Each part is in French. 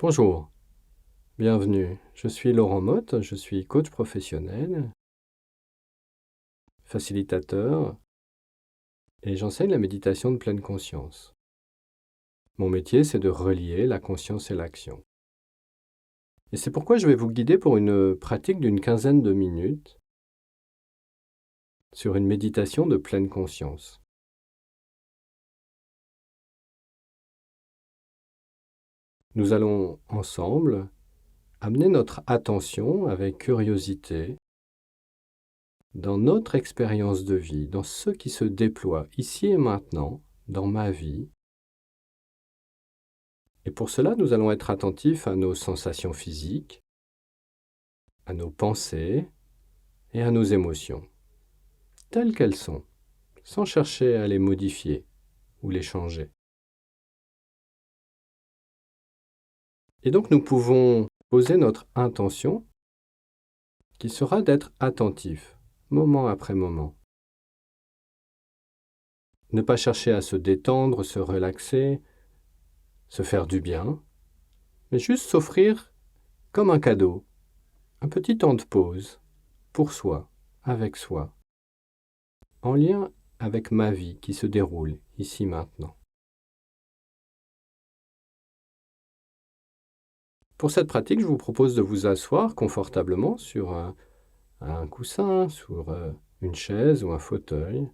Bonjour, bienvenue. Je suis Laurent Motte, je suis coach professionnel, facilitateur et j'enseigne la méditation de pleine conscience. Mon métier, c'est de relier la conscience et l'action. Et c'est pourquoi je vais vous guider pour une pratique d'une quinzaine de minutes sur une méditation de pleine conscience. Nous allons ensemble amener notre attention avec curiosité dans notre expérience de vie, dans ce qui se déploie ici et maintenant dans ma vie. Et pour cela, nous allons être attentifs à nos sensations physiques, à nos pensées et à nos émotions, telles qu'elles sont, sans chercher à les modifier ou les changer. Et donc nous pouvons poser notre intention qui sera d'être attentif, moment après moment. Ne pas chercher à se détendre, se relaxer, se faire du bien, mais juste s'offrir comme un cadeau, un petit temps de pause, pour soi, avec soi, en lien avec ma vie qui se déroule ici maintenant. Pour cette pratique, je vous propose de vous asseoir confortablement sur un coussin, sur une chaise ou un fauteuil,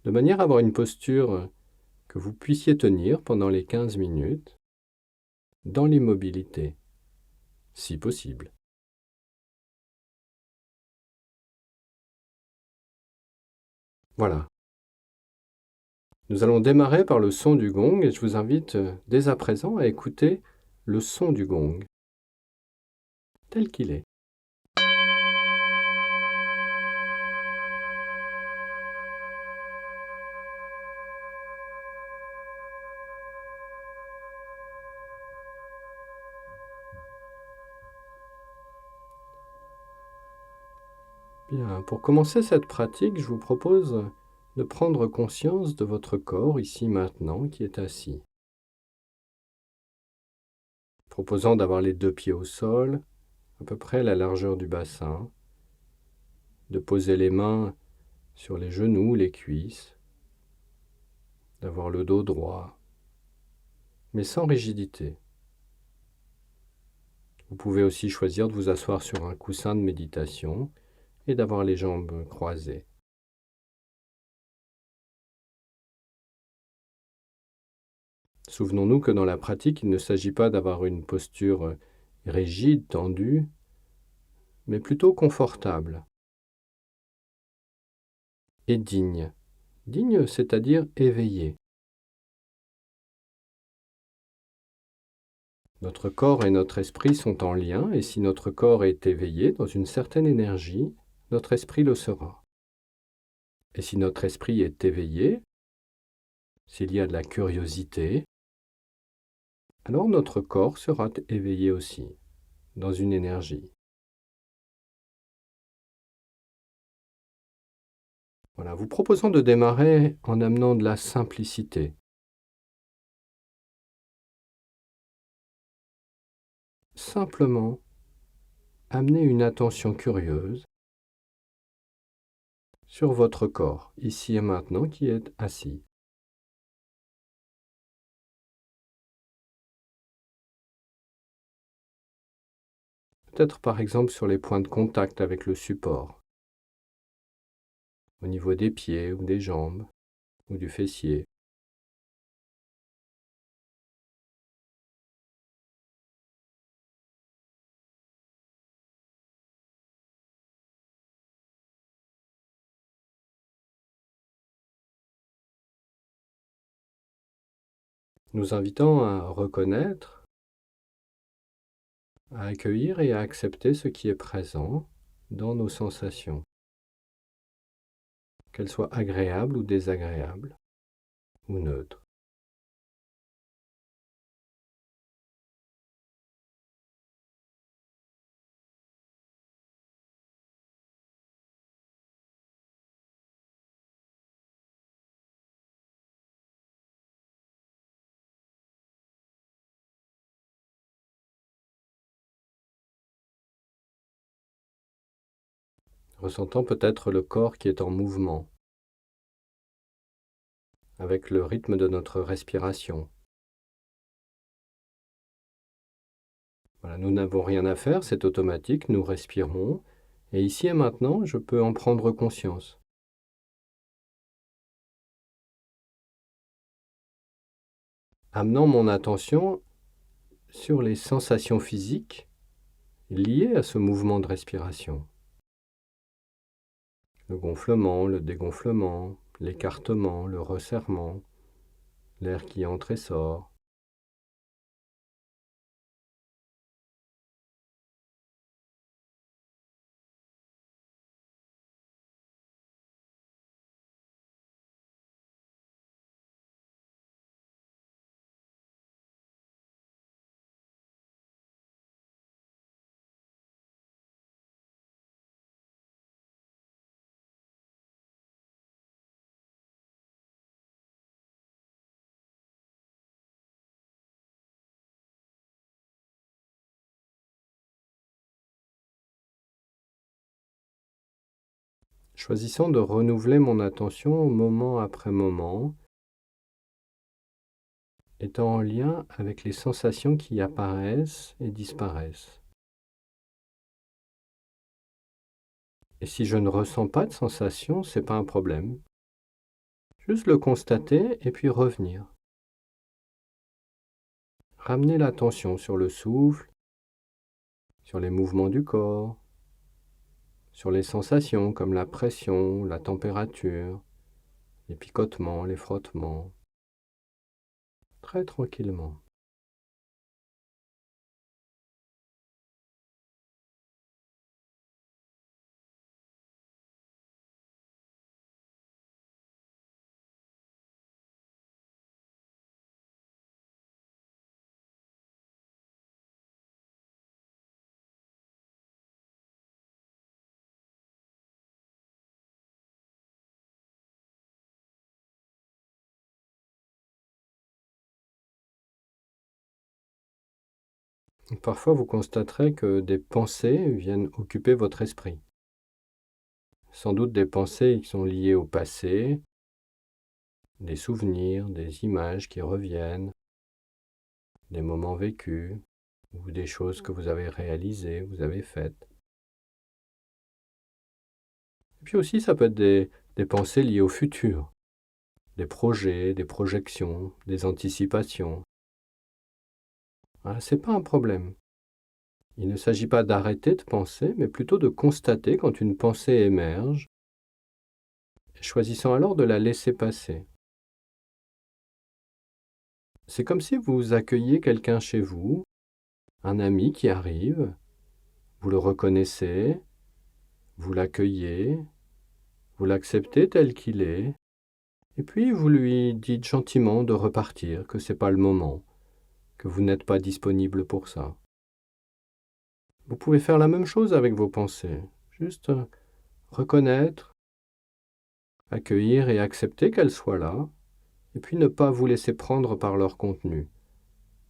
de manière à avoir une posture que vous puissiez tenir pendant les 15 minutes, dans l'immobilité, si possible. Voilà. Nous allons démarrer par le son du gong et je vous invite dès à présent à écouter le son du gong, tel qu'il est. Bien, pour commencer cette pratique, je vous propose de prendre conscience de votre corps ici maintenant qui est assis. Proposant d'avoir les deux pieds au sol, à peu près la largeur du bassin, de poser les mains sur les genoux, les cuisses, d'avoir le dos droit, mais sans rigidité. Vous pouvez aussi choisir de vous asseoir sur un coussin de méditation et d'avoir les jambes croisées. Souvenons-nous que dans la pratique, il ne s'agit pas d'avoir une posture rigide, tendue, mais plutôt confortable et digne. Digne, c'est-à-dire éveillé. Notre corps et notre esprit sont en lien, et si notre corps est éveillé dans une certaine énergie, notre esprit le sera. Et si notre esprit est éveillé, s'il y a de la curiosité, alors notre corps sera éveillé aussi, dans une énergie. Voilà, vous proposons de démarrer en amenant de la simplicité. Simplement, amenez une attention curieuse sur votre corps, ici et maintenant, qui est assis. Peut-être par exemple sur les points de contact avec le support, au niveau des pieds ou des jambes ou du fessier. Nous invitons à reconnaître, à accueillir et à accepter ce qui est présent dans nos sensations, qu'elles soient agréables ou désagréables, ou neutres. ressentant peut-être le corps qui est en mouvement, avec le rythme de notre respiration. Voilà, nous n'avons rien à faire, c'est automatique, nous respirons, et ici et maintenant, je peux en prendre conscience. Amenant mon attention sur les sensations physiques liées à ce mouvement de respiration. Le gonflement, le dégonflement, l'écartement, le resserrement, l'air qui entre et sort. Choisissant de renouveler mon attention moment après moment, étant en lien avec les sensations qui apparaissent et disparaissent. Et si je ne ressens pas de sensation, c'est pas un problème. Juste le constater et puis revenir. Ramener l'attention sur le souffle, sur les mouvements du corps, sur les sensations comme la pression, la température, les picotements, les frottements, très tranquillement. Parfois, vous constaterez que des pensées viennent occuper votre esprit. Sans doute des pensées qui sont liées au passé, des souvenirs, des images qui reviennent, des moments vécus ou des choses que vous avez réalisées, vous avez faites. Et puis aussi, ça peut être des pensées liées au futur, des projets, des projections, des anticipations. Voilà, c'est pas un problème. Il ne s'agit pas d'arrêter de penser, mais plutôt de constater quand une pensée émerge, choisissant alors de la laisser passer. C'est comme si vous accueilliez quelqu'un chez vous, un ami qui arrive, vous le reconnaissez, vous l'accueillez, vous l'acceptez tel qu'il est, et puis vous lui dites gentiment de repartir, que ce n'est pas le moment, que vous n'êtes pas disponible pour ça. Vous pouvez faire la même chose avec vos pensées, juste reconnaître, accueillir et accepter qu'elles soient là, et puis ne pas vous laisser prendre par leur contenu,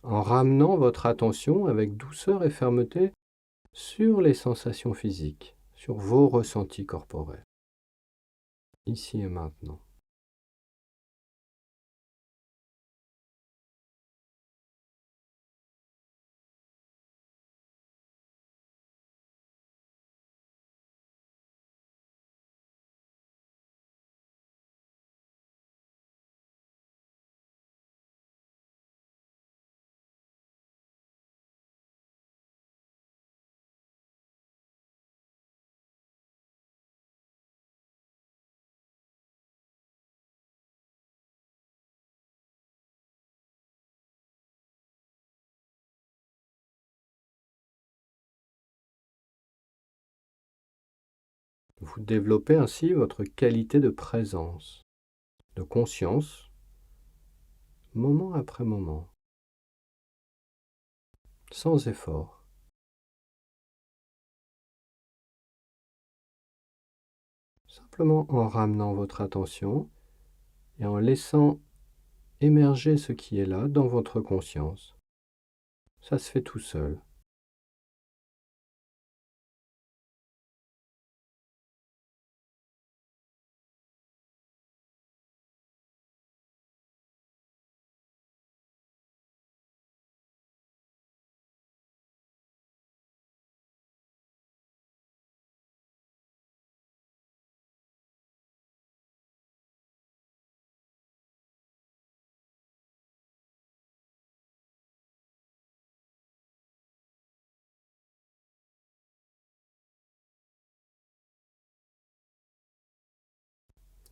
en ramenant votre attention avec douceur et fermeté sur les sensations physiques, sur vos ressentis corporels, ici et maintenant. Vous développez ainsi votre qualité de présence, de conscience, moment après moment, sans effort. Simplement en ramenant votre attention et en laissant émerger ce qui est là dans votre conscience. Ça se fait tout seul.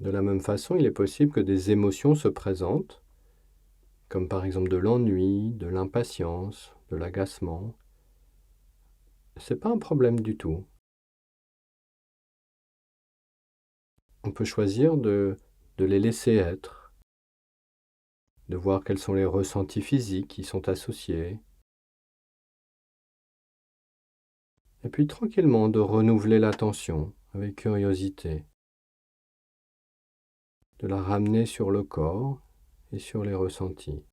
De la même façon, il est possible que des émotions se présentent, comme par exemple de l'ennui, de l'impatience, de l'agacement. Ce n'est pas un problème du tout. On peut choisir de les laisser être, de voir quels sont les ressentis physiques qui sont associés, et puis tranquillement de renouveler l'attention avec curiosité, de la ramener sur le corps et sur les ressentis.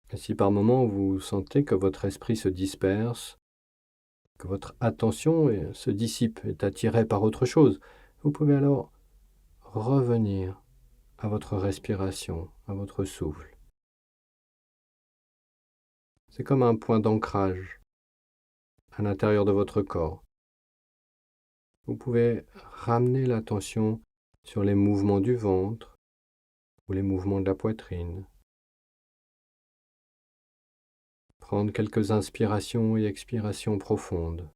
Et si par moment vous sentez que votre esprit se disperse, que votre attention se dissipe, est attirée par autre chose, vous pouvez alors revenir à votre respiration, à votre souffle. C'est comme un point d'ancrage à l'intérieur de votre corps. Vous pouvez ramener l'attention sur les mouvements du ventre ou les mouvements de la poitrine. Prendre quelques inspirations et expirations profondes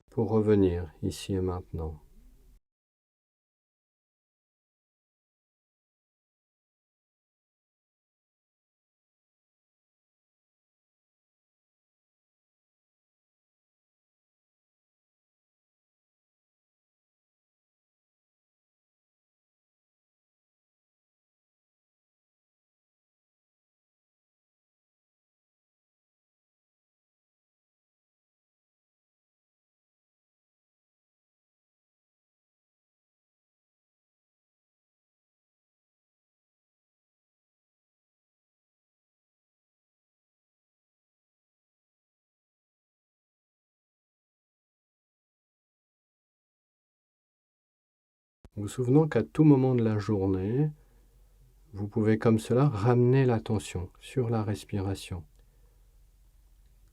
pour revenir ici et maintenant. Vous souvenez qu'à tout moment de la journée, vous pouvez comme cela ramener l'attention sur la respiration.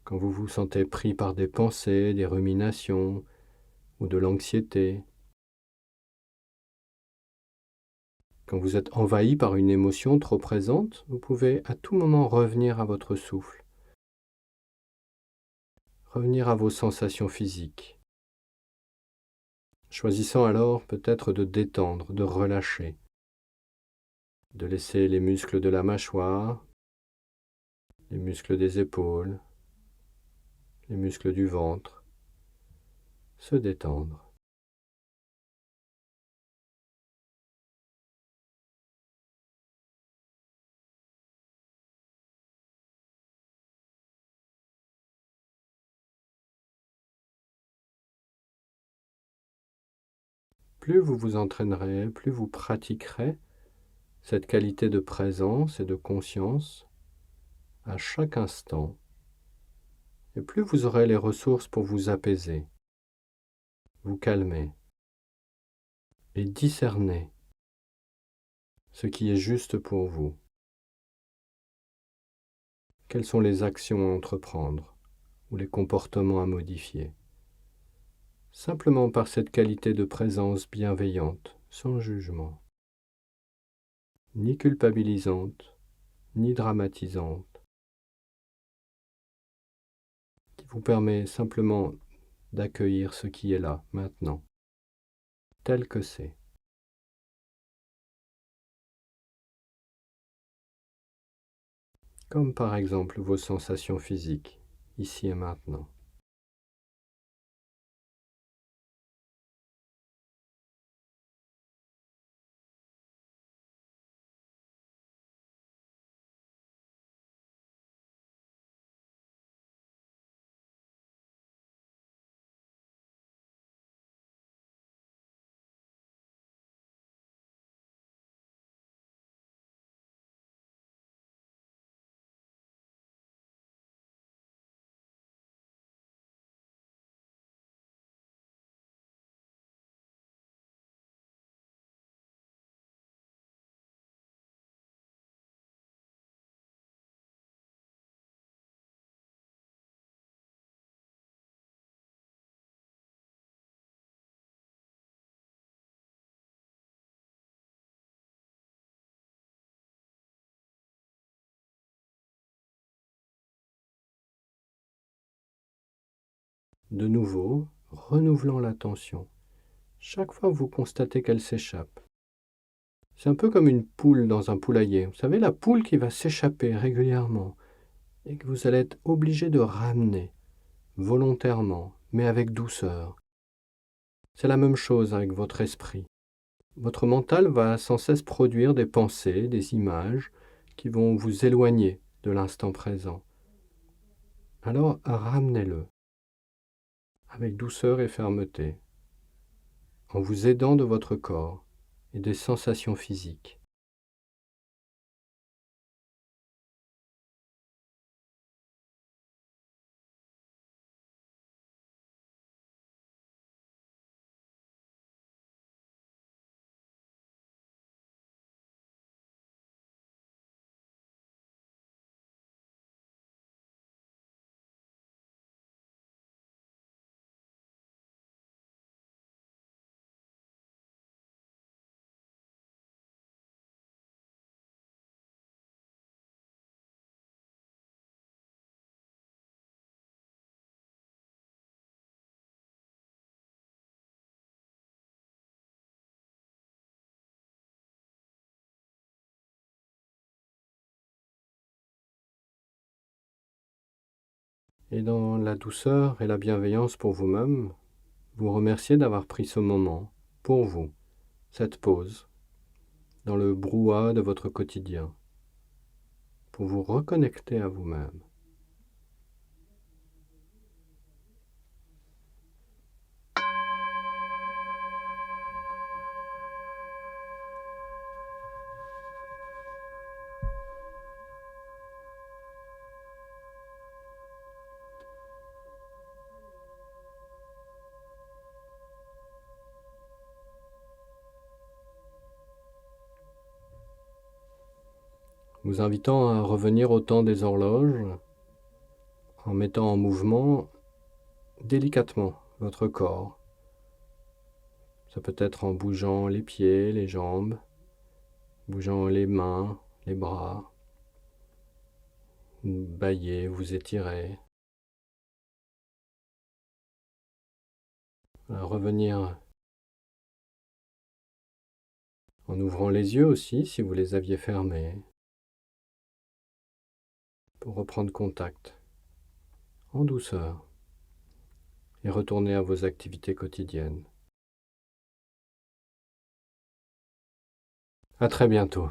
Quand vous vous sentez pris par des pensées, des ruminations ou de l'anxiété, quand vous êtes envahi par une émotion trop présente, vous pouvez à tout moment revenir à votre souffle, revenir à vos sensations physiques, choisissant alors peut-être de détendre, de relâcher, de laisser les muscles de la mâchoire, les muscles des épaules, les muscles du ventre se détendre. Plus vous vous entraînerez, plus vous pratiquerez cette qualité de présence et de conscience à chaque instant, et plus vous aurez les ressources pour vous apaiser, vous calmer et discerner ce qui est juste pour vous. Quelles sont les actions à entreprendre ou les comportements à modifier, simplement par cette qualité de présence bienveillante, sans jugement, ni culpabilisante, ni dramatisante, qui vous permet simplement d'accueillir ce qui est là, maintenant, tel que c'est. Comme par exemple vos sensations physiques, ici et maintenant. de nouveau, renouvelant la tension. Chaque fois, vous constatez qu'elle s'échappe. C'est un peu comme une poule dans un poulailler. Vous savez, la poule qui va s'échapper régulièrement et que vous allez être obligé de ramener volontairement, mais avec douceur. C'est la même chose avec votre esprit. Votre mental va sans cesse produire des pensées, des images qui vont vous éloigner de l'instant présent. Alors ramenez-le avec douceur et fermeté, en vous aidant de votre corps et des sensations physiques. Et dans la douceur et la bienveillance pour vous-même, vous remerciez d'avoir pris ce moment pour vous, cette pause, dans le brouhaha de votre quotidien, pour vous reconnecter à vous-même. Vous invitant à revenir au temps des horloges, en mettant en mouvement délicatement votre corps. Ça peut être en bougeant les pieds, les jambes, bougeant les mains, les bras. Vous baillez, vous étirez. Revenir en ouvrant les yeux aussi si vous les aviez fermés, pour reprendre contact en douceur et retourner à vos activités quotidiennes. À très bientôt.